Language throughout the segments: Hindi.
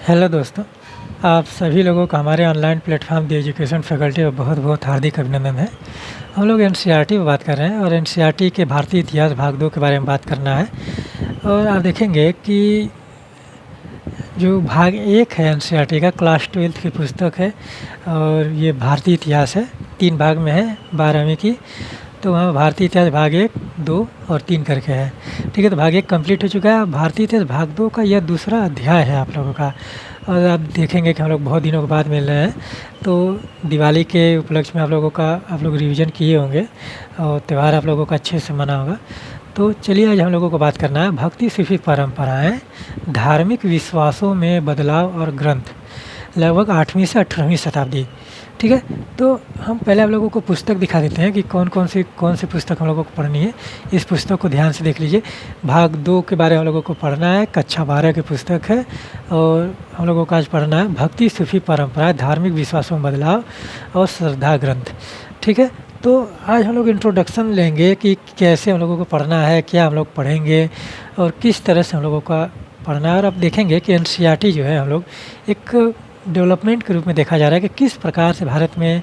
हेलो दोस्तों, आप सभी लोगों का हमारे ऑनलाइन प्लेटफॉर्म दी एजुकेशन फैकल्टी में बहुत बहुत हार्दिक अभिनंदन है। हम लोग एनसीईआरटी में बात कर रहे हैं और एनसीईआरटी के भारतीय इतिहास भाग 2 के बारे में बात करना है। और आप देखेंगे कि जो भाग 1 है एनसीईआरटी का क्लास 12th की पुस्तक है और ये भारतीय इतिहास है, 3 भाग में है 12वीं की। तो वहाँ भारतीय इतिहास भाग 1, 2 और 3 करके है। ठीक है, तो भाग 1 कंप्लीट हो चुका है। भारतीय इतिहास भाग 2 का यह दूसरा अध्याय है आप लोगों का। और आप देखेंगे कि हम लोग बहुत दिनों के बाद मिल रहे हैं, तो दिवाली के उपलक्ष्य में आप लोग रिवीजन किए होंगे और त्यौहार आप लोगों का अच्छे से मना होगा। तो चलिए आज हम लोगों को बात करना है भक्ति सूफी परंपराएं, धार्मिक विश्वासों में बदलाव और ग्रंथ, लगभग 8वीं से 18वीं शताब्दी। ठीक है, तो हम पहले आप लोगों को पुस्तक दिखा देते हैं कि कौन सी पुस्तक हम लोगों को पढ़नी है। इस पुस्तक को ध्यान से देख लीजिए। भाग 2 के बारे में हम लोगों को पढ़ना है, कक्षा 12 की पुस्तक है। और हम लोगों को आज पढ़ना है भक्ति सूफी परंपरा, धार्मिक विश्वासों में बदलाव और श्रद्धा ग्रंथ। ठीक है, तो आज हम लोग इंट्रोडक्शन लेंगे कि कैसे हम लोगों को पढ़ना है, क्या हम लोग पढ़ेंगे और किस तरह से हम लोगों का पढ़ना है। और अब देखेंगे कि एनसीईआरटी जो है हम लोग एक डेवलपमेंट के रूप में देखा जा रहा है कि किस प्रकार से भारत में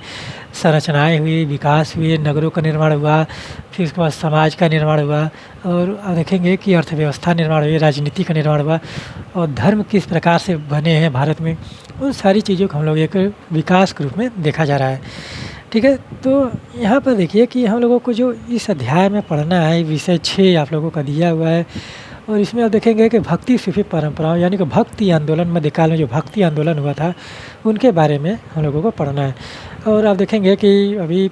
संरचनाएँ हुई, विकास हुए, नगरों का निर्माण हुआ, फिर उसके बाद समाज का निर्माण हुआ और देखेंगे कि अर्थव्यवस्था निर्माण हुई, राजनीति का निर्माण हुआ और धर्म किस प्रकार से बने हैं भारत में। उन सारी चीज़ों को हम लोग एक विकास के रूप में देखा जा रहा है। ठीक है, तो यहाँ पर देखिए कि हम लोगों को जो इस अध्याय में पढ़ना है, विषय 6 आप लोगों का दिया हुआ है। और इसमें आप देखेंगे कि भक्ति सूफी परंपराओं यानी कि भक्ति आंदोलन, मध्यकाल में जो भक्ति आंदोलन हुआ था उनके बारे में हम लोगों को पढ़ना है। और आप देखेंगे कि अभी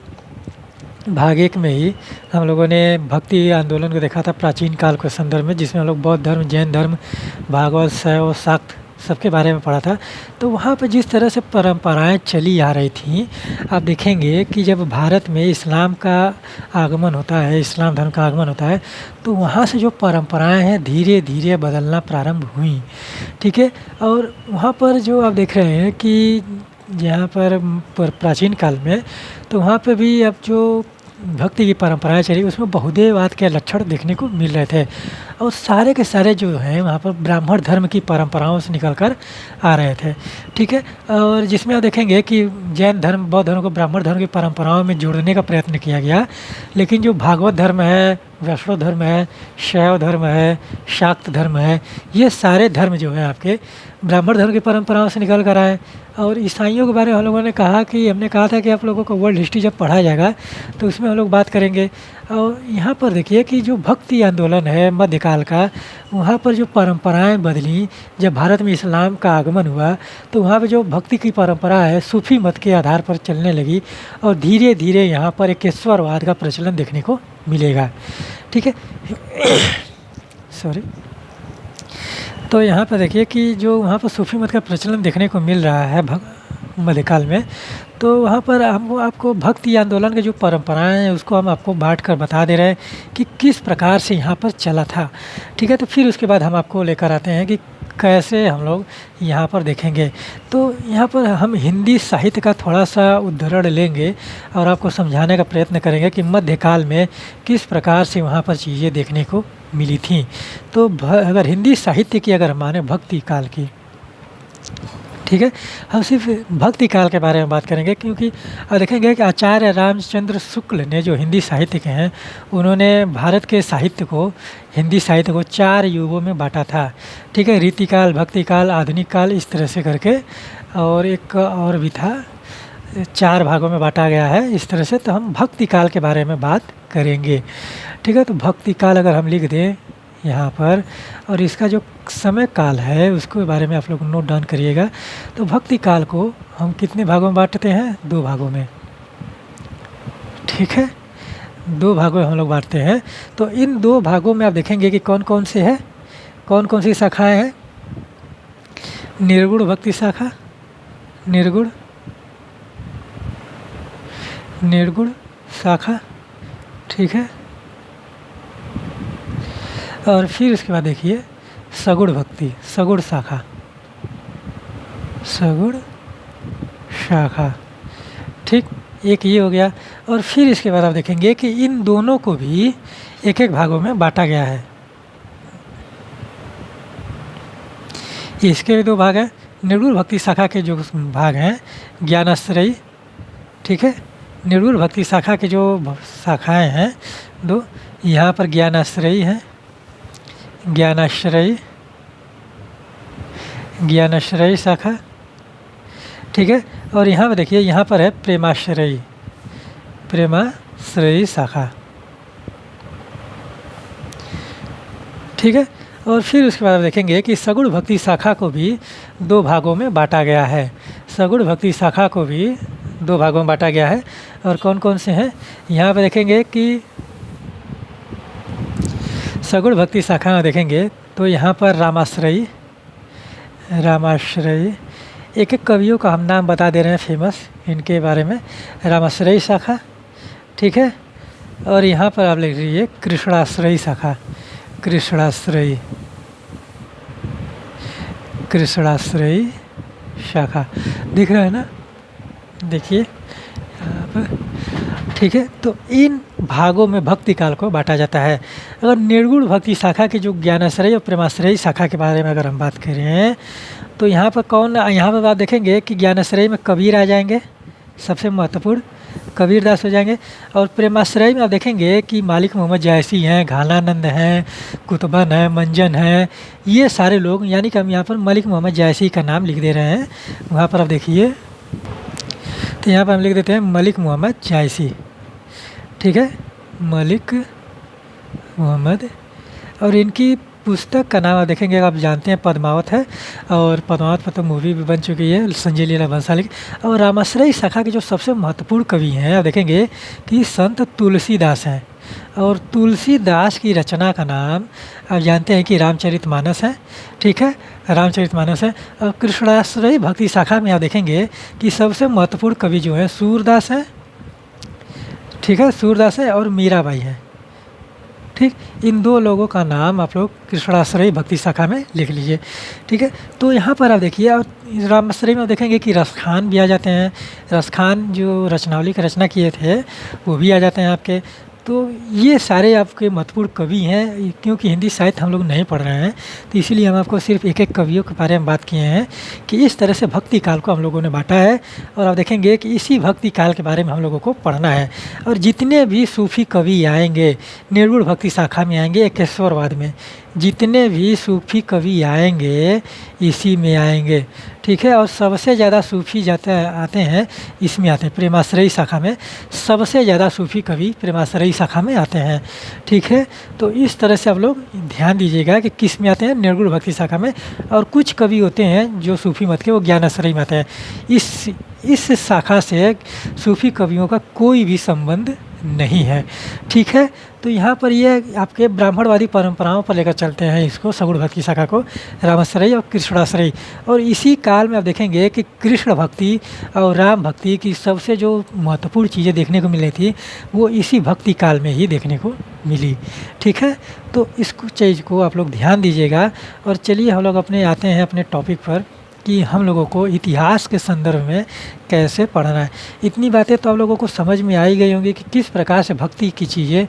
भाग 1 में ही हम लोगों ने भक्ति आंदोलन को देखा था प्राचीन काल के संदर्भ में, जिसमें हम लोग बौद्ध धर्म, जैन धर्म, भागवत, शैव, शाक्त सबके बारे में पढ़ा था। तो वहाँ पर जिस तरह से परंपराएं चली आ रही थीं, आप देखेंगे कि जब भारत में इस्लाम का आगमन होता है, इस्लाम धर्म का आगमन होता है, तो वहाँ से जो परंपराएं हैं धीरे धीरे बदलना प्रारंभ हुई। ठीक है, और वहाँ पर जो आप देख रहे हैं कि यहाँ पर प्राचीन काल में, तो वहाँ पे भी अब जो भक्ति की परंपराएं चली उसमें बहुदेववाद के लक्षण देखने को मिल रहे थे। और सारे के सारे जो हैं वहाँ पर ब्राह्मण धर्म की परंपराओं से निकल कर आ रहे थे। ठीक है, और जिसमें आप देखेंगे कि जैन धर्म, बौद्ध धर्म को ब्राह्मण धर्म की परंपराओं में जोड़ने का प्रयत्न किया गया, लेकिन जो भागवत धर्म है, वैष्णव धर्म है, शैव धर्म है, शाक्त धर्म है, ये सारे धर्म जो हैं आपके ब्राह्मण धर्म की परंपराओं से निकल कर आए। और ईसाइयों के बारे में हम लोगों ने कहा कि हमने कहा था कि आप लोगों को वर्ल्ड हिस्ट्री जब पढ़ाया जाएगा तो उसमें हम लोग बात करेंगे। और यहाँ पर देखिए कि जो भक्ति आंदोलन है मध्यकाल का, वहाँ पर जो परंपराएं बदली, जब भारत में इस्लाम का आगमन हुआ तो वहाँ पर जो भक्ति की परंपरा है सूफी मत के आधार पर चलने लगी और धीरे धीरे यहाँ पर एकेश्वरवाद का प्रचलन देखने को मिलेगा। ठीक है सॉरी। तो यहाँ पर देखिए कि जो वहाँ पर सूफी मत का प्रचलन देखने को मिल रहा है मध्यकाल में, तो वहाँ पर हम आपको भक्ति आंदोलन के जो परंपराएं हैं उसको हम आपको बांट कर बता दे रहे हैं कि किस प्रकार से यहाँ पर चला था। ठीक है, तो फिर उसके बाद हम आपको लेकर आते हैं कि कैसे हम लोग यहाँ पर देखेंगे। तो यहाँ पर हम हिंदी साहित्य का थोड़ा सा उद्धरण लेंगे और आपको समझाने का प्रयत्न करेंगे कि मध्यकाल में किस प्रकार से वहाँ पर चीज़ें देखने को मिली थी। तो अगर हिंदी साहित्य की अगर माने भक्ति काल की, ठीक है, हम सिर्फ भक्ति काल के बारे में बात करेंगे क्योंकि देखेंगे कि आचार्य रामचंद्र शुक्ल ने जो हिंदी साहित्य के हैं उन्होंने भारत के साहित्य को, हिंदी साहित्य को 4 युगों में बांटा था। ठीक है, रीतिकाल, भक्ति काल, आधुनिक काल, इस तरह से करके, और एक और भी था, 4 भागों में बांटा गया है इस तरह से। तो हम भक्ति काल के बारे में बात करेंगे। ठीक है, तो भक्ति काल अगर हम लिख दें यहाँ पर और इसका जो समय काल है उसके बारे में आप लोग नोट डाउन करिएगा। तो भक्ति काल को हम कितने भागों में बांटते हैं? 2 भागों में। ठीक है, 2 भागों में हम लोग बांटते हैं। तो इन 2 भागों में आप देखेंगे कि कौन कौन से हैं, कौन कौन सी शाखाएं हैं। निर्गुण भक्ति शाखा, निर्गुण शाखा। ठीक है, और फिर उसके बाद देखिए सगुण भक्ति, सगुण शाखा, सगुण शाखा। ठीक, एक ये हो गया। और फिर इसके बाद आप देखेंगे कि इन दोनों को भी एक एक भागों में बांटा गया है। इसके भी 2 भाग हैं, निर्गुण भक्ति शाखा के जो भाग हैं ज्ञानाश्रयी, ठीक है, निर्गुण भक्ति शाखा के जो शाखाएं हैं दो, यहाँ पर ज्ञानाश्रयी है, ज्ञानाश्रयी शाखा, ठीक है। और यहाँ पर देखिए, यहाँ पर है प्रेमाश्रयी शाखा, ठीक है। और फिर उसके बाद देखेंगे कि सगुण भक्ति शाखा को भी दो भागों में बांटा गया है। सगुण भक्ति शाखा को भी दो भागों में बांटा गया है। और कौन कौन से हैं, यहाँ पर देखेंगे कि सगुण भक्ति शाखा में देखेंगे तो यहाँ पर रामाश्रयी, एक एक कवियों का हम नाम बता दे रहे हैं फेमस इनके बारे में। रामाश्रयी शाखा, ठीक है। और यहाँ पर आप लिख लीजिए कृष्णाश्रयी शाखा, कृष्णाश्रयी शाखा, दिख रहा है ना, देखिए यहाँ पर, ठीक है। तो इन भागों में भक्ति काल को बांटा जाता है। अगर निर्गुण भक्ति शाखा के जो ज्ञानाश्रयी और प्रेमाश्रयी शाखा के बारे में अगर हम बात करें तो यहाँ पर आप देखेंगे कि ज्ञानाश्रयी में कबीर आ जाएंगे, सबसे महत्वपूर्ण कबीरदास हो जाएंगे। और प्रेमाश्रयी में आप देखेंगे कि मालिक मोहम्मद जायसी हैं, घानानंद हैं, कुतुबन हैं, मंजन हैं, ये सारे लोग, यानी कि हम यहाँ पर मलिक मोहम्मद जायसी का नाम लिख दे रहे हैं। वहाँ पर आप देखिए, तो यहाँ पर हम लिख देते हैं मलिक मोहम्मद जायसी, ठीक है, मलिक मोहम्मद। और इनकी पुस्तक का नाम आप देखेंगे, आप जानते हैं पद्मावत है, और पद्मावत पर तो मूवी भी बन चुकी है संजय लीला भंसाली की। और रामाश्रयी शाखा के जो सबसे महत्वपूर्ण कवि हैं आप देखेंगे कि संत तुलसीदास हैं। और तुलसीदास की रचना का नाम आप जानते हैं कि रामचरितमानस है, ठीक है, रामचरितमानस है। और कृष्णाश्रयी भक्ति शाखा में आप देखेंगे कि सबसे महत्वपूर्ण कवि जो है सूरदास है, ठीक है, सूरदास है और मीराबाई है, ठीक। इन दो लोगों का नाम आप लोग कृष्णाश्रयी भक्ति शाखा में लिख लीजिए, ठीक है। तो यहाँ पर आप देखिए, और रामाश्रयी में देखेंगे कि रसखान भी आ जाते हैं, रसखान जो रचनावली की रचना किए थे वो भी आ जाते हैं आपके। तो ये सारे आपके महत्वपूर्ण कवि हैं। क्योंकि हिंदी साहित्य हम लोग नहीं पढ़ रहे हैं तो इसीलिए हम आपको सिर्फ एक एक कवियों के बारे में बात किए हैं कि इस तरह से भक्ति काल को हम लोगों ने बांटा है। और आप देखेंगे कि इसी भक्ति काल के बारे में हम लोगों को पढ़ना है। और जितने भी सूफी कवि आएंगे निर्गुण भक्ति शाखा में आएंगे, एकेश्वरवाद में जितने भी सूफी कवि आएंगे इसी में आएंगे, ठीक है। और सबसे ज़्यादा सूफी आते हैं इसमें आते हैं, प्रेमाश्रयी शाखा में सबसे ज़्यादा सूफी कवि प्रेमाश्रयी शाखा में आते हैं, ठीक है। तो इस तरह से आप लोग ध्यान दीजिएगा कि किस में आते हैं, निर्गुण भक्ति शाखा में। और कुछ कवि होते हैं जो सूफी मत के, वो ज्ञानाश्रयी में आते हैं। इस शाखा से सूफी कवियों का कोई भी संबंध नहीं है, ठीक है। तो यहाँ पर ये आपके ब्राह्मणवादी परंपराओं पर लेकर चलते हैं इसको, सगुण भक्ति शाखा को, रामाश्रयी और कृष्णाश्रयी। और इसी काल में आप देखेंगे कि कृष्ण भक्ति और राम भक्ति की सबसे जो महत्वपूर्ण चीज़ें देखने को मिली थी वो इसी भक्ति काल में ही देखने को मिली, ठीक है। तो इसको चीज़ को आप लोग ध्यान दीजिएगा। और चलिए हम लोग आते हैं अपने टॉपिक पर कि हम लोगों को इतिहास के संदर्भ में कैसे पढ़ना है। इतनी बातें तो आप लोगों को समझ में आई गई होंगी कि किस प्रकार से भक्ति की चीज़ें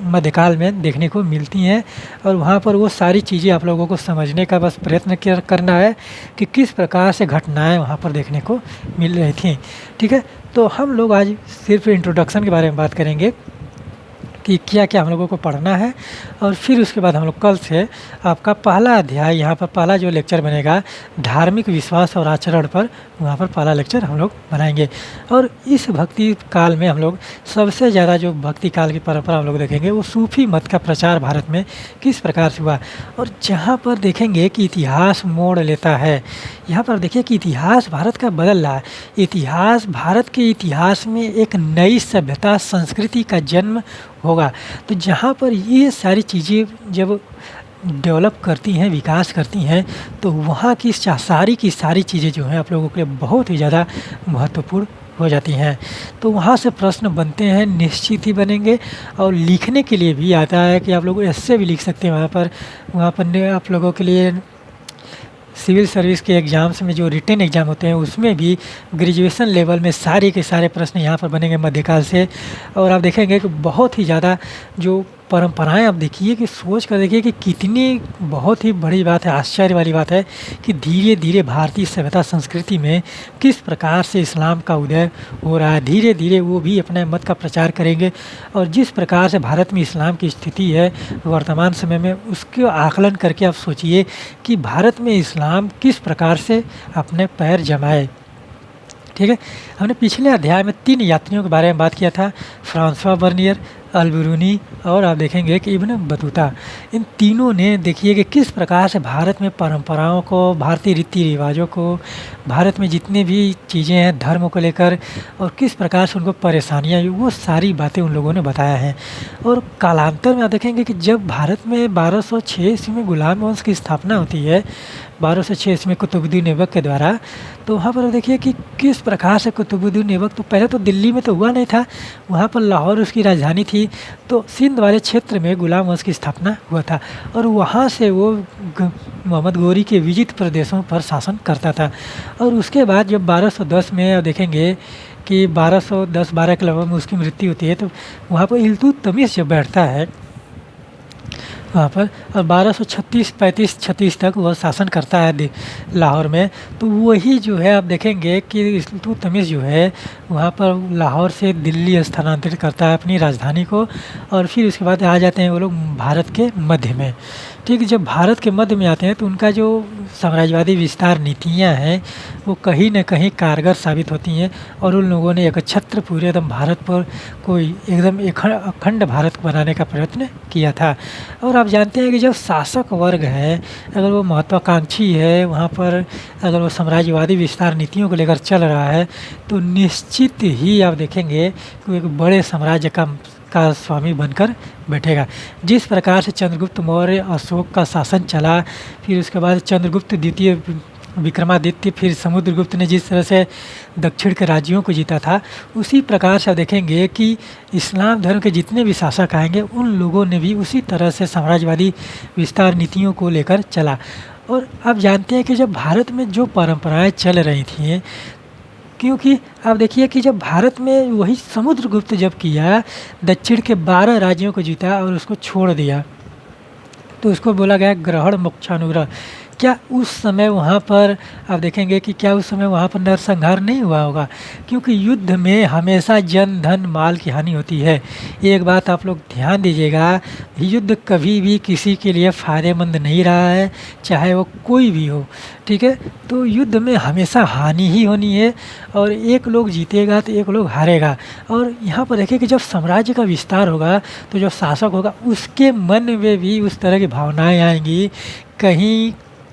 मध्यकाल में देखने को मिलती हैं। और वहाँ पर वो सारी चीज़ें आप लोगों को समझने का बस प्रयत्न करना है कि किस प्रकार से घटनाएं वहाँ पर देखने को मिल रही थी, ठीक है। तो हम लोग आज सिर्फ इंट्रोडक्शन के बारे में बात करेंगे कि क्या क्या हम लोगों को पढ़ना है। और फिर उसके बाद हम लोग कल से आपका पहला अध्याय, यहाँ पर पहला जो लेक्चर बनेगा धार्मिक विश्वास और आचरण पर, वहाँ पर पहला लेक्चर हम लोग बनाएंगे। और इस भक्ति काल में हम लोग सबसे ज़्यादा जो भक्ति काल की परंपरा हम लोग देखेंगे वो सूफी मत का प्रचार भारत में किस प्रकार से हुआ। और जहाँ पर देखेंगे कि इतिहास मोड़ लेता है, यहाँ पर देखिए कि इतिहास भारत का बदल रहा है। इतिहास, भारत के इतिहास में एक नई सभ्यता संस्कृति का जन्म होगा। तो जहाँ पर ये सारी चीज़ें जब डेवलप करती हैं, विकास करती हैं, तो वहाँ की सारी चीज़ें जो हैं आप लोगों के लिए बहुत ही ज़्यादा महत्वपूर्ण हो जाती हैं। तो वहाँ से प्रश्न बनते हैं, निश्चित ही बनेंगे। और लिखने के लिए भी आता है कि आप लोग ऐसे भी लिख सकते हैं। वहाँ पर आप लोगों के लिए सिविल सर्विस के एग्ज़ाम्स में जो रिटन एग्ज़ाम होते हैं उसमें भी ग्रेजुएशन लेवल में सारे के सारे प्रश्न यहाँ पर बनेंगे मध्यकाल से। और आप देखेंगे कि बहुत ही ज़्यादा जो परंपराएं आप देखिए कि सोच कर देखिए कि कितनी बहुत ही बड़ी बात है, आश्चर्य वाली बात है कि धीरे धीरे भारतीय सभ्यता संस्कृति में किस प्रकार से इस्लाम का उदय हो रहा है। धीरे धीरे वो भी अपने मत का प्रचार करेंगे और जिस प्रकार से भारत में इस्लाम की स्थिति है वर्तमान समय में, उसके आकलन करके आप सोचिए कि भारत में इस्लाम किस प्रकार से अपने पैर जमाए। ठीक है, हमने पिछले अध्याय में 3 यात्रियों के बारे में बात किया था, फ्रांसवा बर्नियर, अल-बिरूनी और आप देखेंगे कि इब्न बतूता। इन तीनों ने देखिए कि किस प्रकार से भारत में परंपराओं को, भारतीय रीति रिवाजों को, भारत में जितने भी चीज़ें हैं धर्म को लेकर और किस प्रकार से उनको परेशानियाँ हुई, वो सारी बातें उन लोगों ने बताया है। और कालांतर में आप देखेंगे कि जब भारत में 1206 ईस्वी में गुलाम वंश की स्थापना होती है, 1206 ईस्वी में कुतुबुद्दीन ऐबक के द्वारा, तो वहाँ पर देखिए कि किस प्रकार से कुतुबुद्दीन ऐबक, तो पहले तो दिल्ली में तो हुआ नहीं था, वहाँ पर लाहौर उसकी राजधानी थी, तो सिंध वाले क्षेत्र में गुलाम वंश की स्थापना हुआ था और वहाँ से वो मोहम्मद गोरी के विजित प्रदेशों पर शासन करता था। और उसके बाद जब 1210 में आप देखेंगे कि 1210-12 के लगभग में उसकी मृत्यु होती है, तो वहाँ पर इल्तुतमिश जब बैठता है वहाँ पर और 1236-36 तक वह शासन करता है लाहौर में, तो वही जो है आप देखेंगे कि इल्तुतमिश जो है वहाँ पर लाहौर से दिल्ली स्थानांतरित करता है अपनी राजधानी को और फिर उसके बाद आ जाते हैं वो लोग भारत के मध्य में। ठीक है, जब भारत के मध्य में आते हैं तो उनका जो साम्राज्यवादी विस्तार नीतियाँ हैं वो कहीं न कहीं कारगर साबित होती हैं और उन लोगों ने एकछत्र पूरे एकदम भारत पर कोई एकदम अखंड भारत बनाने का प्रयत्न किया था। और आप जानते हैं कि जब शासक वर्ग है, अगर वो महत्वाकांक्षी है, वहाँ पर अगर वो साम्राज्यवादी विस्तार नीतियों को लेकर चल रहा है, तो निश्चित ही आप देखेंगे कि वो एक बड़े साम्राज्य का स्वामी बनकर बैठेगा। जिस प्रकार से चंद्रगुप्त मौर्य, अशोक का शासन चला, फिर उसके बाद चंद्रगुप्त द्वितीय, विक्रमादित्य, फिर समुद्रगुप्त ने जिस तरह से दक्षिण के राज्यों को जीता था, उसी प्रकार से देखेंगे कि इस्लाम धर्म के जितने भी शासक आएंगे उन लोगों ने भी उसी तरह से साम्राज्यवादी विस्तार नीतियों को लेकर चला। और आप जानते हैं कि जब भारत में जो परंपराएं चल रही थीं, क्योंकि आप देखिए कि जब भारत में वही समुद्रगुप्त जब किया, दक्षिण के 12 राज्यों को जीता और उसको छोड़ दिया, तो उसको बोला गया ग्रहण मोक्षानुग्रह। क्या उस समय वहाँ पर आप देखेंगे कि क्या उस समय वहाँ पर नरसंहार नहीं हुआ होगा? क्योंकि युद्ध में हमेशा जन धन माल की हानि होती है। एक बात आप लोग ध्यान दीजिएगा, युद्ध कभी भी किसी के लिए फ़ायदेमंद नहीं रहा है, चाहे वो कोई भी हो। ठीक है, तो युद्ध में हमेशा हानि ही होनी है और एक लोग जीतेगा तो एक लोग हारेगा। और यहाँ पर देखिए कि जब साम्राज्य का विस्तार होगा तो जो शासक होगा उसके मन में भी उस तरह की भावनाएँ आएंगी, कहीं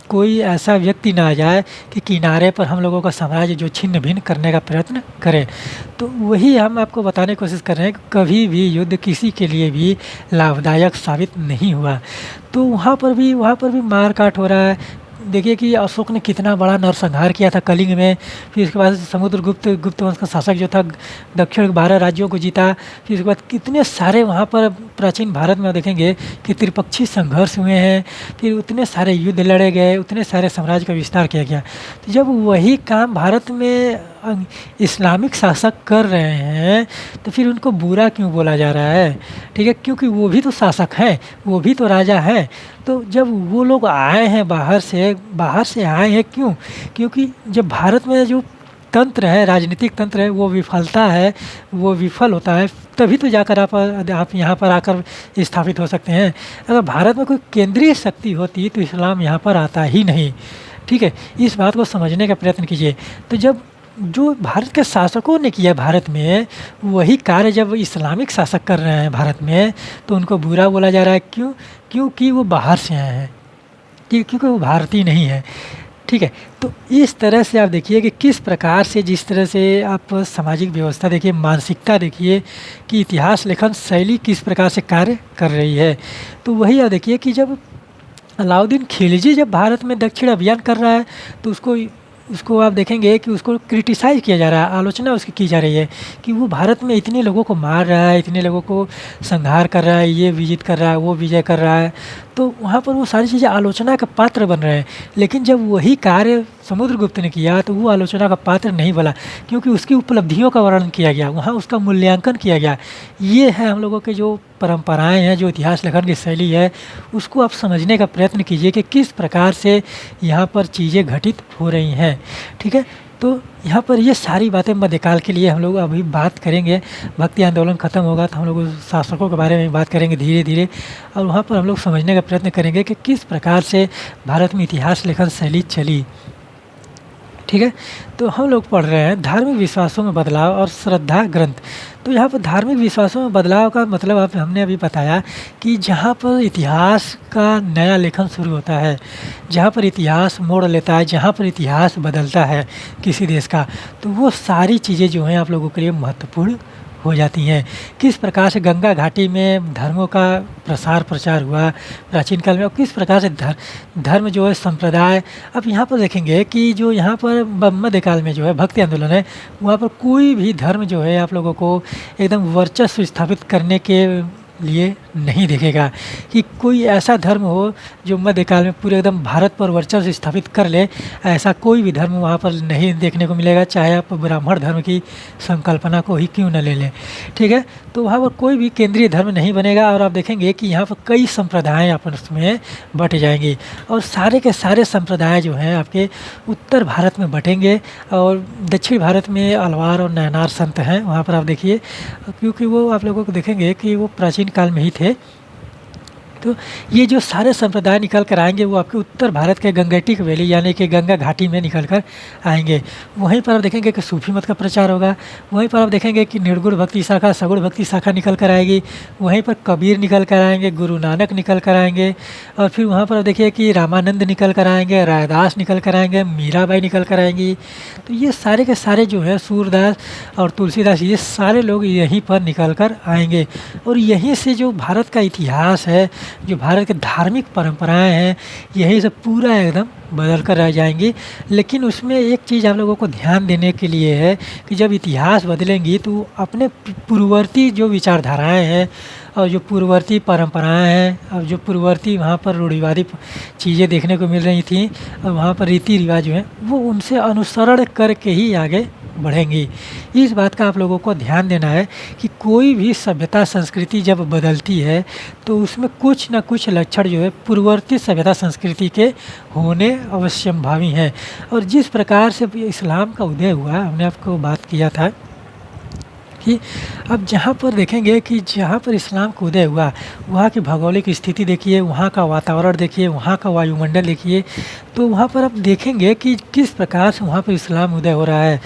कोई ऐसा व्यक्ति ना आ जाए कि किनारे पर हम लोगों का साम्राज्य जो छिन्न भिन्न करने का प्रयत्न करे। तो वही हम आपको बताने की कोशिश कर रहे हैं कि कभी भी युद्ध किसी के लिए भी लाभदायक साबित नहीं हुआ। तो वहाँ पर भी मार काट हो रहा है। देखिए कि अशोक ने कितना बड़ा नरसंहार किया था कलिंग में, फिर उसके बाद गुप्त वंश का शासक जो था दक्षिण के 12 राज्यों को जीता, फिर उसके बाद कितने सारे वहाँ पर प्राचीन भारत में देखेंगे कि त्रिपक्षीय संघर्ष हुए हैं, फिर उतने सारे युद्ध लड़े गए, उतने सारे साम्राज्य का विस्तार किया गया। तो जब वही काम भारत में इस्लामिक शासक कर रहे हैं तो फिर उनको बुरा क्यों बोला जा रहा है? ठीक है, क्योंकि वो भी तो शासक हैं, वो भी तो राजा हैं। तो जब वो लोग आए हैं बाहर से आए हैं क्यों? क्योंकि जब भारत में जो तंत्र है, राजनीतिक तंत्र है, वो विफल होता है, तभी तो जाकर आप यहाँ पर आकर स्थापित हो सकते हैं। अगर भारत में कोई केंद्रीय शक्ति होती तो इस्लाम यहाँ पर आता ही नहीं। ठीक है, इस बात को समझने का प्रयत्न कीजिए। तो जब जो भारत के शासकों ने किया भारत में वही कार्य जब इस्लामिक शासक कर रहे हैं भारत में, तो उनको बुरा बोला जा रहा है। क्यों? क्योंकि वो बाहर से आए हैं, क्योंकि वो भारतीय नहीं है। ठीक है, तो इस तरह से आप देखिए कि किस प्रकार से, जिस तरह से आप सामाजिक व्यवस्था देखिए, मानसिकता देखिए कि इतिहास लेखन शैली किस प्रकार से कार्य कर रही है। तो वही आप देखिए कि जब अलाउद्दीन खिलजी जब भारत में दक्षिण अभियान कर रहा है तो उसको आप देखेंगे कि उसको क्रिटिसाइज़ किया जा रहा है, आलोचना उसकी की जा रही है कि वो भारत में इतने लोगों को मार रहा है, इतने लोगों को संहार कर रहा है, ये विजित कर रहा है, वो विजय कर रहा है। तो वहाँ पर वो सारी चीज़ें आलोचना का पात्र बन रहे हैं। लेकिन जब वही कार्य समुद्रगुप्त ने किया तो वो आलोचना का पात्र नहीं बना, क्योंकि उसकी उपलब्धियों का वर्णन किया गया, वहाँ उसका मूल्यांकन किया गया। ये है हम लोगों के जो परंपराएं हैं, जो इतिहास लेखन की शैली है, उसको आप समझने का प्रयत्न कीजिए कि किस प्रकार से यहाँ पर चीज़ें घटित हो रही हैं। ठीक है, तो यहाँ पर ये सारी बातें मध्यकाल के लिए हम लोग अभी बात करेंगे। भक्ति आंदोलन ख़त्म होगा तो हम लोग उस शासकों के बारे में बात करेंगे धीरे धीरे, और वहाँ पर हम लोग समझने का प्रयत्न करेंगे कि किस प्रकार से भारत में इतिहास लेखन शैली चली। ठीक है, तो हम लोग पढ़ रहे हैं धार्मिक विश्वासों में बदलाव और श्रद्धा ग्रंथ। तो यहाँ पर धार्मिक विश्वासों में बदलाव का मतलब आप हमने अभी बताया कि जहाँ पर इतिहास का नया लेखन शुरू होता है, जहाँ पर इतिहास मोड़ लेता है, जहाँ पर इतिहास बदलता है किसी देश का, तो वो सारी चीज़ें जो हैं आप लोगों के लिए महत्वपूर्ण हो जाती हैं। किस प्रकार से गंगा घाटी में धर्मों का प्रसार प्रचार हुआ प्राचीन काल में, और किस प्रकार से धर्म जो है संप्रदाय, अब यहाँ पर देखेंगे कि जो यहाँ पर मध्यकाल में जो है भक्ति आंदोलन है, वहाँ पर कोई भी धर्म जो है आप लोगों को एकदम वर्चस्व स्थापित करने के लिए नहीं देखेगा कि कोई ऐसा धर्म हो जो मध्यकाल में पूरे एकदम भारत पर वर्चस्व स्थापित कर ले। ऐसा कोई भी धर्म वहाँ पर नहीं देखने को मिलेगा, चाहे आप ब्राह्मण धर्म की संकल्पना को ही क्यों न ले लें। ठीक है, तो वहाँ पर कोई भी केंद्रीय धर्म नहीं बनेगा, और आप देखेंगे कि यहाँ पर कई संप्रदाय आपस में बट जाएंगी, और सारे के सारे संप्रदाय जो हैं आपके उत्तर भारत में बटेंगे, और दक्षिण भारत में अलवार और नयनार संत हैं वहाँ पर आप देखिए, क्योंकि वो आप लोगों को देखेंगे कि वो प्राचीन काल में ही थे। तो ये जो सारे संप्रदाय निकल कर आएंगे वो आपके उत्तर भारत के गंगेटिक वैली यानी कि गंगा घाटी में निकल कर आएंगे। वहीं पर आप देखेंगे कि सूफी मत का प्रचार होगा, वहीं पर आप देखेंगे कि निर्गुण भक्ति शाखा, सगुण भक्ति शाखा निकल कर आएगी, वहीं पर कबीर निकल कर आएंगे, गुरु नानक निकल कर आएंगे, और फिर वहाँ पर आप देखिए कि रामानंद निकल कर आएंगे, रायदास निकल कर आएंगे, मीराबाई निकल कर आएंगी। तो ये सारे के सारे जो है सूरदास और तुलसीदास, ये सारे लोग यहीं पर निकल कर आएंगे, और यहीं से जो भारत का इतिहास है, जो भारत के धार्मिक परंपराएं हैं, यही से पूरा एकदम बदल कर रह जाएंगी। लेकिन उसमें एक चीज़ आप लोगों को ध्यान देने के लिए है कि जब इतिहास बदलेंगी तो अपने पूर्ववर्ती जो विचारधाराएं हैं और जो पूर्ववर्ती परंपराएं हैं और जो पूर्ववर्ती वहाँ पर रूढ़िवादी चीज़ें देखने को मिल रही थी और वहाँ पर रीति रिवाज जो हैं वो उनसे अनुसरण करके ही आगे बढ़ेंगी। इस बात का आप लोगों को ध्यान देना है कि कोई भी सभ्यता संस्कृति जब बदलती है तो उसमें कुछ न कुछ लक्षण जो है पूर्ववर्ती सभ्यता संस्कृति के होने अवश्यंभावी हैं। और जिस प्रकार से इस्लाम का उदय हुआ, हमने आपको बात किया था कि अब जहाँ पर देखेंगे कि जहाँ पर इस्लाम का उदय हुआ वहाँ की भौगोलिक स्थिति देखिए, वहाँ का वातावरण देखिए, वहाँ का वायुमंडल देखिए, तो वहाँ पर आप देखेंगे कि किस प्रकार से वहाँ पर इस्लाम उदय हो रहा है।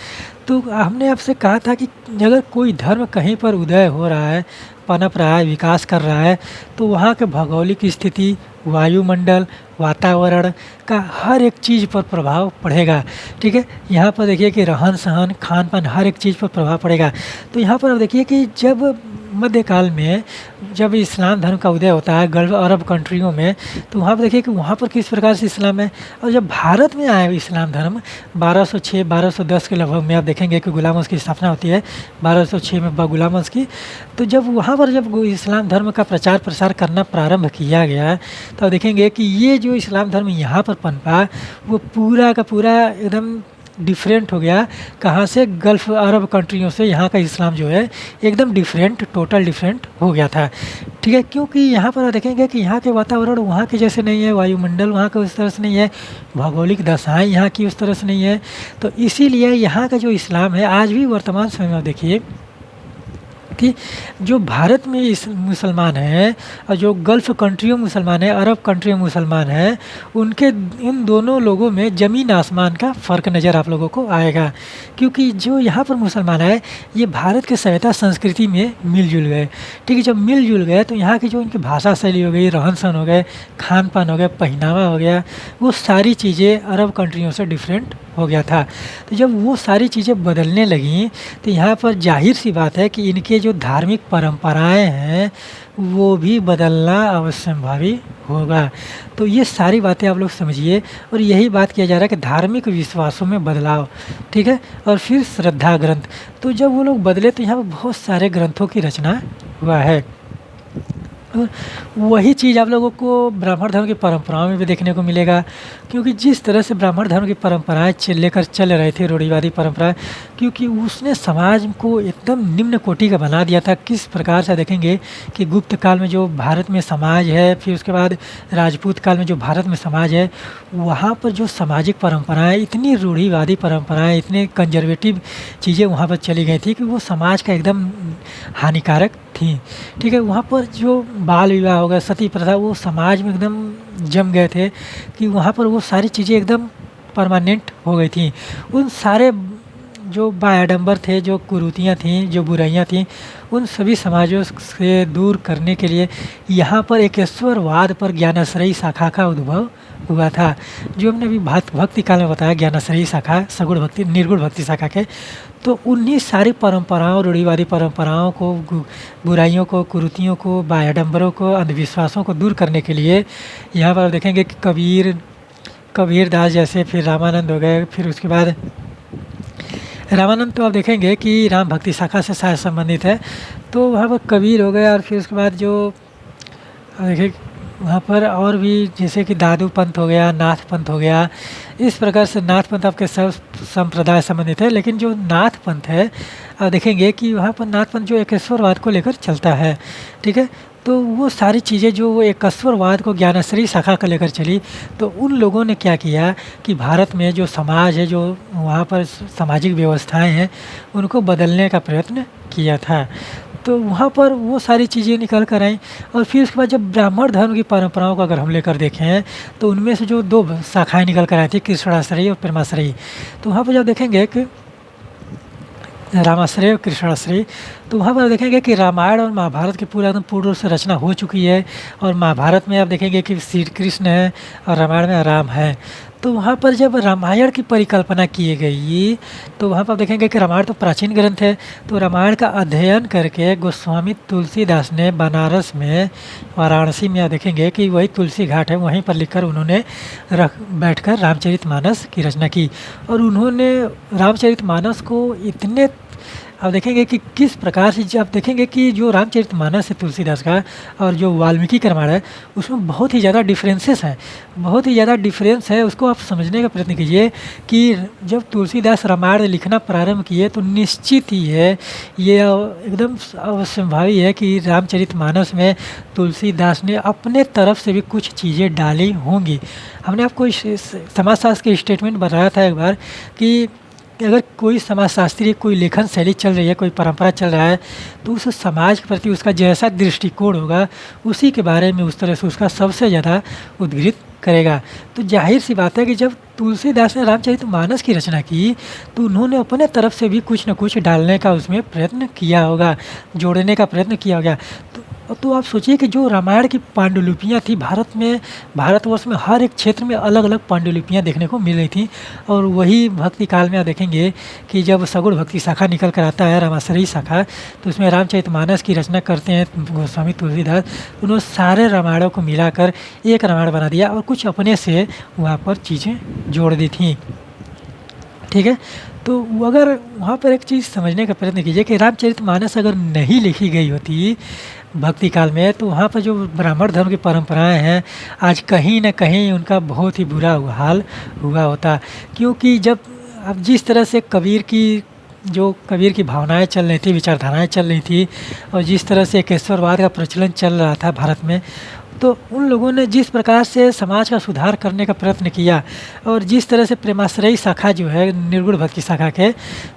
तो हमने आपसे कहा था कि अगर कोई धर्म कहीं पर उदय हो रहा है, पनप रहा है, विकास कर रहा है, तो वहाँ के भौगोलिक स्थिति, वायुमंडल, वातावरण का हर एक चीज़ पर प्रभाव पड़ेगा। ठीक है, यहाँ पर देखिए कि रहन सहन, खान पान, हर एक चीज़ पर प्रभाव पड़ेगा। तो यहाँ पर आप देखिए कि जब मध्यकाल में जब इस्लाम धर्म का उदय होता है गल्फ अरब कंट्रियों में, तो वहाँ पर देखिए कि वहाँ पर किस प्रकार से इस्लाम है। और जब भारत में आया इस्लाम धर्म 1206-1210 के लगभग में आप देखेंगे कि गुलाम वंश की स्थापना होती है 1206 में गुलाम वंश की। तो जब वहाँ पर जब इस्लाम धर्म का प्रचार प्रसार करना प्रारंभ किया गया तो देखेंगे कि ये जो इस्लाम धर्म यहाँ पर पनपा वो पूरा का पूरा एकदम डिफरेंट हो गया। कहाँ से? गल्फ़ अरब कंट्रियों से यहाँ का इस्लाम जो है एकदम डिफरेंट, टोटल डिफरेंट हो गया था। ठीक है, क्योंकि यहाँ पर देखेंगे कि यहाँ के वातावरण वहाँ के जैसे नहीं है, वायुमंडल वहाँ का उस तरह से नहीं है, भौगोलिक दशाएँ यहाँ की उस तरह से नहीं है। तो इसीलिए यहाँ का जो इस्लाम है आज भी वर्तमान समय में देखिए कि जो भारत में इस मुसलमान हैं और जो गल्फ़ कंट्रियों में मुसलमान हैं, अरब कंट्रियों में मुसलमान हैं, उनके इन दोनों लोगों में ज़मीन आसमान का फ़र्क नज़र आप लोगों को आएगा। क्योंकि जो यहाँ पर मुसलमान है ये भारत के सभ्यता संस्कृति में मिलजुल गए। ठीक है, जब मिलजुल गए तो यहाँ की जो इनकी भाषा शैली हो गई, रहन सहन हो गए, खान पान हो गया, पहनावा हो गया, वो सारी चीज़ें अरब कंट्रियों से डिफरेंट हो गया था। तो जब वो सारी चीज़ें बदलने लगीं तो यहाँ पर जाहिर सी बात है कि इनके जो धार्मिक परंपराएं हैं वो भी बदलना अवश्यंभावी होगा। तो ये सारी बातें आप लोग समझिए, और यही बात किया जा रहा है कि धार्मिक विश्वासों में बदलाव। ठीक है, और फिर श्रद्धा ग्रंथ। तो जब वो लोग बदले तो यहाँ पर बहुत सारे ग्रंथों की रचना हुआ है। और वही चीज़ आप लोगों को ब्राह्मण धर्म की परंपराओं में भी देखने को मिलेगा, क्योंकि जिस तरह से ब्राह्मण धर्म की परंपराएं लेकर चल रहे थे, रूढ़िवादी परंपराएं, क्योंकि उसने समाज को एकदम निम्न कोटि का बना दिया था। किस प्रकार से देखेंगे कि गुप्त काल में जो भारत में समाज है, फिर उसके बाद राजपूत काल में जो भारत में समाज है, वहाँ पर जो सामाजिक परंपराएं, इतनी रूढ़िवादी परंपराएं, इतने कंजर्वेटिव चीज़ें वहाँ पर चली गई थी कि वो समाज का एकदम हानिकारक थी। ठीक है, वहाँ पर जो बाल विवाह हो गया, सती प्रथा, वो समाज में एकदम जम गए थे कि वहाँ पर वो सारी चीज़ें एकदम परमानेंट हो गई थी। उन सारे जो बायाडंबर थे, जो कुरीतियाँ थीं, जो बुराइयाँ थीं, उन सभी समाजों से दूर करने के लिए यहाँ पर एकेश्वरवाद पर ज्ञानाश्रयी शाखा का उद्भव हुआ था, जो हमने अभी भक्ति काल में बताया। ज्ञानाश्रयी शाखा, सगुण भक्ति, निर्गुण भक्ति शाखा के, तो उन्हीं सारी परंपराओं, रूढ़िवादी परंपराओं को, बुराइयों को, कुरीतियों को, बायाडंबरों को, अंधविश्वासों को दूर करने के लिए यहाँ पर आप देखेंगे कि कबीर दास जैसे, फिर रामानंद हो गए, फिर उसके बाद रामानंद तो आप देखेंगे कि राम भक्ति शाखा से शायद संबंधित है, तो वहाँ पर कबीर हो गए। और फिर उसके बाद जो देखिए वहाँ पर और भी, जैसे कि दादू पंथ हो गया, नाथ पंथ हो गया, इस प्रकार से नाथ पंथ आपके सब संप्रदाय संबंधित है। लेकिन जो नाथ पंथ है, आप देखेंगे कि वहाँ पर नाथ पंथ जो एकेश्वरवाद को लेकर चलता है। ठीक है, तो वो सारी चीज़ें जो वो एकेश्वरवाद को ज्ञानाश्रयी शाखा को लेकर चली, तो उन लोगों ने क्या किया कि भारत में जो समाज है, जो वहाँ पर सामाजिक व्यवस्थाएं हैं, उनको बदलने का प्रयत्न किया था। तो वहाँ पर वो सारी चीज़ें निकल कर आई। और फिर उसके बाद जब ब्राह्मण धर्म की परंपराओं को अगर हम लेकर देखें, तो उनमें से जो दो शाखाएं निकल कर आई थी, कृष्णाश्रयी और प्रेमाश्रयी, तो वहाँ पर जब देखेंगे कि रामाश्रय और कृष्णाश्रय, तो वहाँ पर देखेंगे कि रामायण और महाभारत की पूरा एकदम पूर्ण रूप से रचना हो चुकी है। और महाभारत में आप देखेंगे कि श्री कृष्ण है और रामायण में राम है। तो वहाँ पर जब रामायण की परिकल्पना की गई, तो वहाँ पर देखेंगे कि रामायण तो प्राचीन ग्रंथ है, तो रामायण का अध्ययन करके गोस्वामी तुलसीदास ने बनारस में, वाराणसी में, आप देखेंगे कि वही तुलसी घाट है, वहीं पर लिखकर उन्होंने बैठकर रामचरितमानस की रचना की। और उन्होंने रामचरितमानस को इतने, आप देखेंगे कि किस प्रकार से, जब देखेंगे कि जो रामचरितमानस है तुलसीदास का और जो वाल्मीकि का रामायण है, उसमें बहुत ही ज़्यादा डिफरेंसेस हैं, बहुत ही ज़्यादा डिफरेंस है। उसको आप समझने का प्रयत्न कीजिए कि जब तुलसीदास रामायण लिखना प्रारंभ किए, तो निश्चित ही है, ये एकदम अवश्यंभावी है कि रामचरितमानस में तुलसीदास ने अपने तरफ से भी कुछ चीज़ें डाली होंगी। हमने आपको समाजशास्त्र के स्टेटमेंट बताया था एक बार कि अगर कोई समाजशास्त्री, कोई लेखन शैली चल रही है, कोई परंपरा चल रहा है, तो उस समाज के प्रति उसका जैसा दृष्टिकोण होगा, उसी के बारे में उस तरह से उसका सबसे ज़्यादा उद्घृत करेगा। तो जाहिर सी बात है कि जब तुलसीदास ने रामचरितमानस की रचना की, तो उन्होंने अपने तरफ से भी कुछ न कुछ डालने का उसमें प्रयत्न किया होगा, जोड़ने का प्रयत्न किया होगा। तो आप सोचिए कि जो रामायण की पांडुलिपियाँ थी भारतवर्ष में हर एक क्षेत्र में अलग अलग पांडुलिपियाँ देखने को मिल रही थी। और वही भक्ति काल में आप देखेंगे कि जब सगुण भक्ति शाखा निकल कर आता है, रामाश्रयी शाखा, तो उसमें रामचरितमानस की रचना करते हैं गोस्वामी तुलसीदास। उन्होंने सारे रामायणों को मिलाकर एक रामायण बना दिया और कुछ अपने से वहाँ पर चीज़ें जोड़ दी थी। ठीक है, तो अगर वहाँ पर एक चीज़ समझने का प्रयत्न कीजिए कि रामचरितमानस अगर नहीं लिखी गई होती भक्ति काल में, तो वहाँ पर जो ब्राह्मण धर्म की परंपराएं हैं, आज कहीं ना कहीं उनका बहुत ही बुरा हाल हुआ होता। क्योंकि जब अब जिस तरह से कबीर की भावनाएं चल रही थी, विचारधाराएं चल रही थी, और जिस तरह से एकेश्वरवाद का प्रचलन चल रहा था भारत में, तो उन लोगों ने जिस प्रकार से समाज का सुधार करने का प्रयत्न किया, और जिस तरह से प्रेमाश्रयी शाखा जो है निर्गुण भक्ति शाखा के,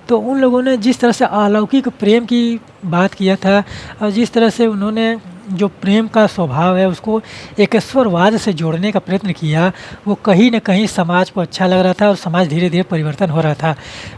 तो उन लोगों ने जिस तरह से अलौकिक प्रेम की बात किया था, और जिस तरह से उन्होंने जो प्रेम का स्वभाव है उसको एकेश्वरवाद से जोड़ने का प्रयत्न किया, वो कहीं न कहीं समाज को अच्छा लग रहा था और समाज धीरे धीरे परिवर्तन हो रहा था।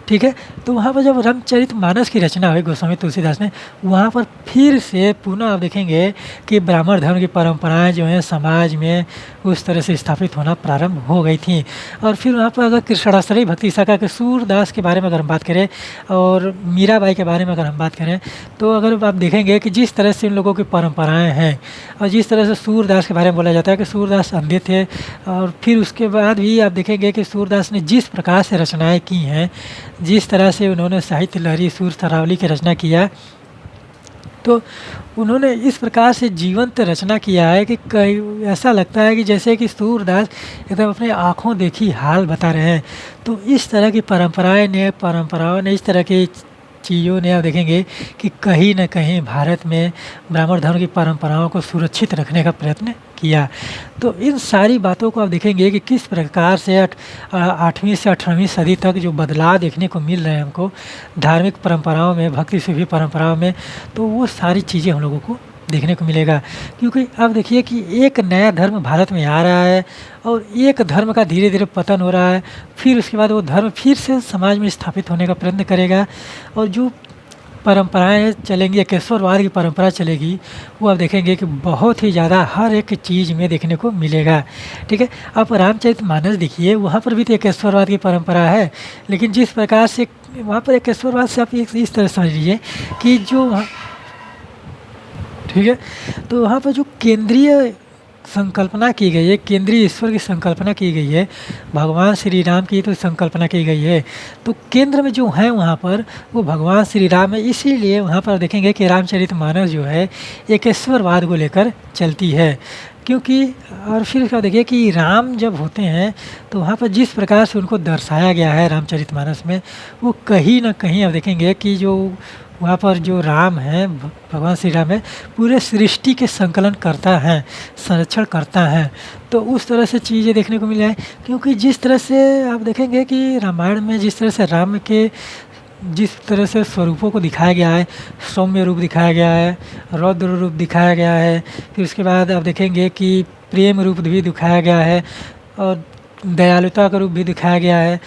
ठीक है, तो वहाँ पर जब रामचरितमानस की रचना हुई गोस्वामी तुलसीदास ने, वहाँ पर फिर से पुनः आप देखेंगे कि ब्राह्मण धर्म की परंपराएं जो हैं समाज में उस तरह से स्थापित होना प्रारंभ हो गई थी। और फिर वहाँ पर अगर कृष्णाश्रयी भक्ति शाखा के सूरदास के बारे में अगर हम बात करें, और मीराबाई के बारे में अगर हम बात करें, तो अगर आप देखेंगे कि जिस तरह से इन लोगों की परंपराएं हैं, और जिस तरह से सूरदास के बारे में बोला जाता है कि सूरदास अंधे थे, और फिर उसके बाद भी आप देखेंगे कि सूरदास ने जिस प्रकार से रचनाएं की हैं, जिस तरह से उन्होंने साहित्य लहरी, सुर सरावली की रचना किया, तो उन्होंने इस प्रकार से जीवंत रचना किया है कि कई ऐसा लगता है कि जैसे कि सूरदास एकदम अपने आँखों देखी हाल बता रहे हैं। तो इस तरह की परंपराओं ने इस तरह की चीज़ों ने आप देखेंगे कि कहीं न कहीं भारत में ब्राह्मण धर्म की परंपराओं को सुरक्षित रखने का प्रयत्न किया। तो इन सारी बातों को आप देखेंगे कि किस प्रकार से 8वीं से 18वीं सदी तक जो बदलाव देखने को मिल रहे हैं हमको धार्मिक परंपराओं में, भक्ति सूफी परंपराओं में, तो वो सारी चीज़ें हम लोगों को देखने को मिलेगा। क्योंकि अब देखिए कि एक नया धर्म भारत में आ रहा है और एक धर्म का धीरे धीरे पतन हो रहा है, फिर उसके बाद वो धर्म फिर से समाज में स्थापित होने का प्रयत्न करेगा और जो परंपराएं चलेंगी, एकेश्वरवाद की परंपरा चलेगी, वो आप देखेंगे कि बहुत ही ज़्यादा हर एक चीज़ में देखने को मिलेगा। ठीक है, आप रामचरितमानस देखिए, वहाँ पर भी तो एकेश्वरवाद की परंपरा है, लेकिन जिस प्रकार से वहाँ पर एकेश्वरवाद से आप इस तरह समझ लीजिए कि जो ठीक है, तो वहाँ पर जो केंद्रीय संकल्पना की गई है, केंद्रीय ईश्वर की संकल्पना की गई है, भगवान श्री राम की तो संकल्पना की गई है। तो केंद्र में जो है वहाँ पर वो भगवान श्री राम है, इसीलिए वहाँ पर देखेंगे कि रामचरितमानस जो है एकेश्वरवाद को लेकर चलती है। क्योंकि और फिर इसका देखिए कि राम जब होते हैं तो वहाँ पर जिस प्रकार से उनको दर्शाया गया है रामचरितमानस में, वो कहीं न कहीं आप देखेंगे कि जो वहाँ पर जो राम हैं, भगवान श्री राम है, पूरे सृष्टि के संकलन करता है, संरक्षण करता है। तो उस तरह से चीज़ें देखने को मिल जाए। क्योंकि जिस तरह से आप देखेंगे कि रामायण में जिस तरह से राम के जिस तरह से स्वरूपों को दिखाया गया है, सौम्य रूप दिखाया गया है, रौद्र रूप दिखाया गया है, फिर उसके बाद आप देखेंगे कि प्रेम रूप भी दिखाया गया है और दयालुता का रूप भी दिखाया गया है,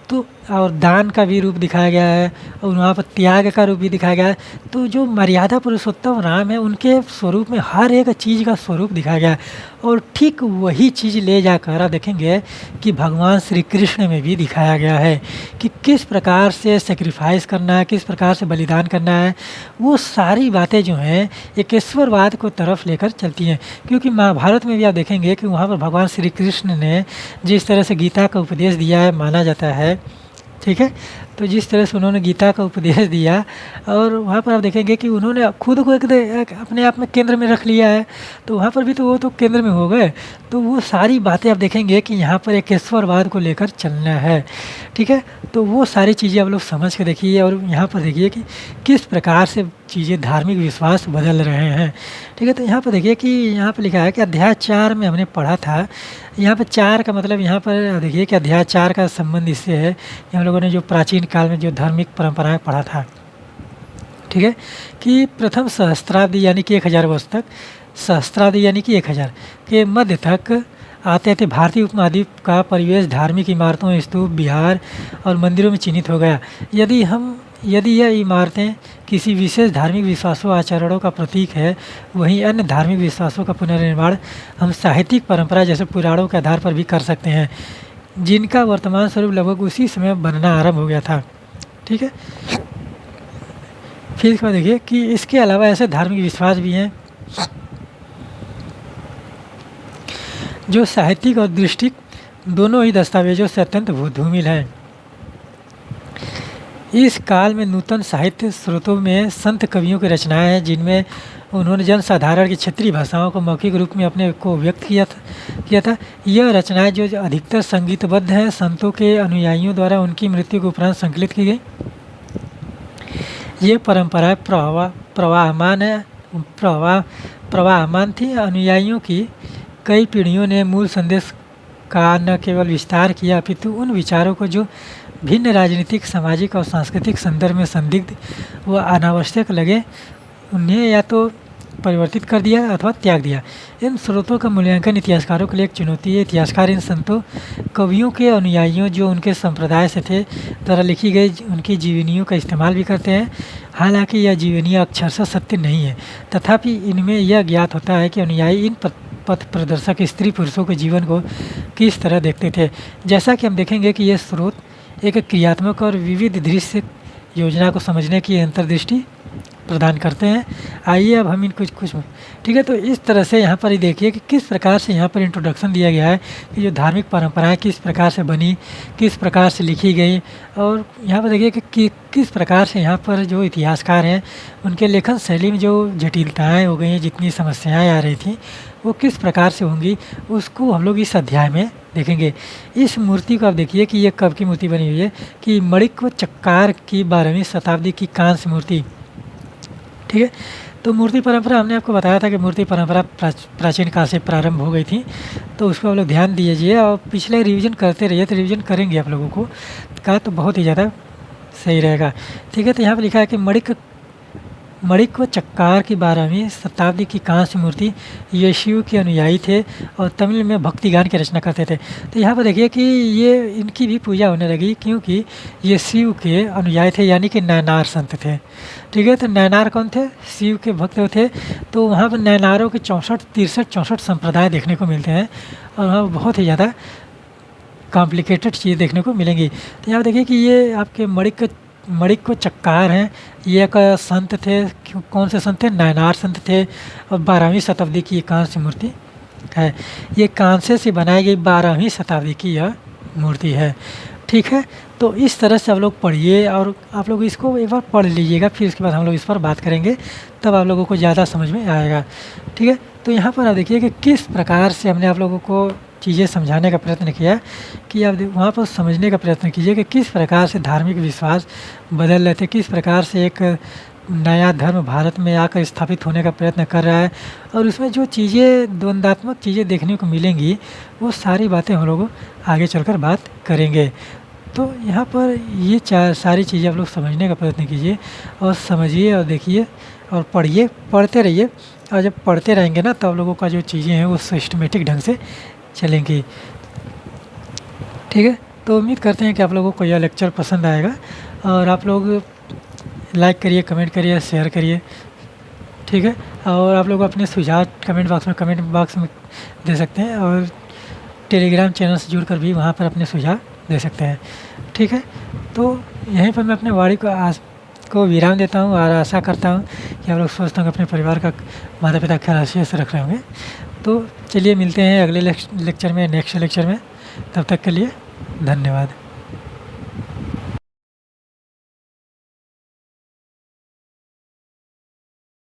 तो और दान का भी रूप दिखाया गया है और वहाँ पर त्याग का रूप भी दिखाया गया है। तो जो मर्यादा पुरुषोत्तम राम है, उनके स्वरूप में हर एक चीज़ का स्वरूप दिखाया गया है और ठीक वही चीज़ ले जाकर आप देखेंगे कि भगवान श्री कृष्ण में भी दिखाया गया है कि किस प्रकार से सेक्रीफाइस करना है, किस प्रकार से बलिदान करना है। वो सारी बातें जो हैं एकेश्वरवाद को तरफ लेकर चलती हैं। क्योंकि महाभारत में भी आप देखेंगे कि वहाँ पर भगवान श्री कृष्ण ने जिस तरह से गीता का उपदेश दिया है, माना जाता है, ठीक है, तो जिस तरह से उन्होंने गीता का उपदेश दिया और वहाँ पर आप देखेंगे कि उन्होंने खुद को एक अपने आप में केंद्र में रख लिया है, तो वहाँ पर भी तो वो तो केंद्र में हो गए। तो वो सारी बातें आप देखेंगे कि यहाँ पर एकेश्वरवाद को लेकर चलना है। ठीक है, तो वो सारी चीज़ें आप लोग समझ के देखिए और यहाँ पर देखिए कि किस प्रकार से चीज़ें धार्मिक विश्वास बदल रहे हैं। ठीक है, तो यहाँ पर देखिए कि यहाँ पर लिखा है कि अध्याय 4 में हमने पढ़ा था, यहाँ पर 4 का मतलब यहाँ पर देखिए कि अध्याय 4 का संबंध इससे है कि हम लोगों ने जो प्राचीन काल में जो धार्मिक परंपराएं पढ़ा था, ठीक है, कि प्रथम सहस्त्राब्दी यानी कि 1000 वर्ष तक, सहस्त्राब्दी यानी कि 1000 के मध्य तक आते थे भारतीय उपमहाद्वीप का परिवेश धार्मिक इमारतों, स्तूप, विहार और मंदिरों में चिन्हित हो गया। यदि यह इमारतें किसी विशेष धार्मिक विश्वासों आचरणों का प्रतीक है, वहीं अन्य धार्मिक विश्वासों का पुनर्निर्माण हम साहित्यिक परंपरा जैसे पुराणों के आधार पर भी कर सकते हैं, जिनका वर्तमान स्वरूप लगभग उसी समय बनना आरंभ हो गया था। ठीक है, फिर इसके बाद देखिए कि इसके अलावा ऐसे धार्मिक विश्वास भी हैं जो साहित्यिक और दृष्टिक दोनों ही दस्तावेजों से अत्यंत धूमिल हैं। इस काल में नूतन साहित्य स्रोतों में संत कवियों की रचनाएं हैं, जिनमें उन्होंने जनसाधारण की क्षेत्रीय भाषाओं को मौखिक रूप में अपने को व्यक्त किया था। यह रचनाएं जो अधिकतर संगीतबद्ध हैं, संतों के अनुयायियों द्वारा उनकी मृत्यु के उपरांत संकलित की गई। ये परंपराएं प्रवाहमान थी। अनुयायियों की कई पीढ़ियों ने मूल संदेश का न केवल विस्तार किया, अपितु उन विचारों को जो भिन्न राजनीतिक, सामाजिक और सांस्कृतिक संदर्भ में संदिग्ध व अनावश्यक लगे, उन्हें या तो परिवर्तित कर दिया अथवा त्याग दिया। इन स्रोतों का मूल्यांकन इतिहासकारों के लिए एक चुनौती है। इतिहासकार इन संतों, कवियों के अनुयायियों जो उनके संप्रदाय से थे द्वारा लिखी गई उनकी जीवनियों का इस्तेमाल भी करते हैं। हालांकि यह जीवनियाँ अक्षरशः सत्य नहीं है, तथापि इनमें यह ज्ञात होता है कि अनुयायी इन पथ प्रदर्शक स्त्री पुरुषों के जीवन को किस तरह देखते थे। जैसा कि हम देखेंगे कि यह स्रोत एक क्रियात्मक और विविध दृश्य योजना को समझने की अंतर्दृष्टि प्रदान करते हैं। आइए अब हम इन कुछ कुछ ठीक है, तो इस तरह से यहाँ पर ही देखिए कि किस प्रकार से यहाँ पर इंट्रोडक्शन दिया गया है कि जो धार्मिक परंपराएं किस प्रकार से बनी, किस प्रकार से लिखी गई, और यहाँ पर देखिए कि किस प्रकार से यहाँ पर जो इतिहासकार हैं उनके लेखन शैली में जो जटिलताएँ हो गई हैं, जितनी समस्याएँ आ रही थी वो किस प्रकार से होंगी, उसको हम लोग इस अध्याय में देखेंगे। इस मूर्ति को आप देखिए कि ये कब की मूर्ति बनी हुई है, कि मणिक चक्कार की 12वीं शताब्दी की कांस्य मूर्ति। ठीक है, तो मूर्ति परंपरा हमने आपको बताया था कि मूर्ति परंपरा प्राचीन काल से प्रारंभ हो गई थी, तो उसको आप लोग ध्यान दीजिए और पिछले रिवीजन करते रहिए, तो रिवीजन करेंगे आप लोगों को का तो बहुत ही ज़्यादा सही रहेगा। ठीक है, तो यहाँ पर लिखा है कि मणिक व चक्कार की 12वीं शताब्दी की कांस्य मूर्ति ये शिव के अनुयायी थे और तमिल में भक्ति गान की रचना करते थे। तो यहाँ पर देखिए कि ये इनकी भी पूजा होने लगी, क्योंकि ये शिव के अनुयायी थे, यानी कि नैनार संत थे। ठीक है, तो नैनार कौन थे? शिव के भक्त थे। तो वहाँ पर नैनारों के 64 संप्रदाय देखने को मिलते हैं और वहाँ बहुत ही ज़्यादा कॉम्प्लिकेटेड चीज़ देखने को मिलेंगी। तो यहाँ देखिए कि ये आपके मणिक चक्कार हैं, ये एक संत थे। कौन से संत थे? नैनार संत थे और 12वीं शताब्दी की कांस्य मूर्ति है। ये कांसे से बनाई गई 12वीं शताब्दी की यह मूर्ति है। ठीक है, तो इस तरह से आप लोग पढ़िए और आप लोग इसको एक बार पढ़ लीजिएगा, फिर उसके बाद हम लोग इस पर बात करेंगे, तब आप लोगों को ज़्यादा समझ में आएगा। ठीक है, तो यहाँ पर आप देखिए कि किस प्रकार से हमने आप लोगों को चीज़ें समझाने का प्रयत्न किया, कि आप वहाँ पर समझने का प्रयत्न कीजिए कि किस प्रकार से धार्मिक विश्वास बदल रहे थे, किस प्रकार से एक नया धर्म भारत में आकर स्थापित होने का प्रयत्न कर रहा है, और उसमें जो चीज़ें द्वंद्वात्मक चीज़ें देखने को मिलेंगी वो सारी बातें हम लोग आगे चलकर बात करेंगे। तो यहाँ पर ये सारी चीज़ें आप लोग समझने का प्रयत्न कीजिए और समझिए और देखिए और पढ़िए, पढ़ते रहिए, और जब पढ़ते रहेंगे ना तो आप लोगों का जो चीज़ें हैं वो सिस्टमेटिक ढंग से चलेंगी। ठीक है, तो उम्मीद करते हैं कि आप लोगों को यह लेक्चर पसंद आएगा और आप लोग लाइक करिए, कमेंट करिए, शेयर करिए। ठीक है, और आप लोग अपने सुझाव कमेंट बॉक्स में दे सकते हैं और टेलीग्राम चैनल से जुड़कर भी वहाँ पर अपने सुझाव दे सकते हैं। ठीक है, तो यहीं पर मैं अपने वाणी को विराम देता हूँ और आशा करता हूँ कि आप लोग स्वस्थ होंगे, अपने परिवार का, माता पिता का ख्याल अच्छे से रख रहे होंगे। तो चलिए मिलते हैं अगले लेक्चर में, नेक्स्ट लेक्चर में। तब तक के लिए धन्यवाद।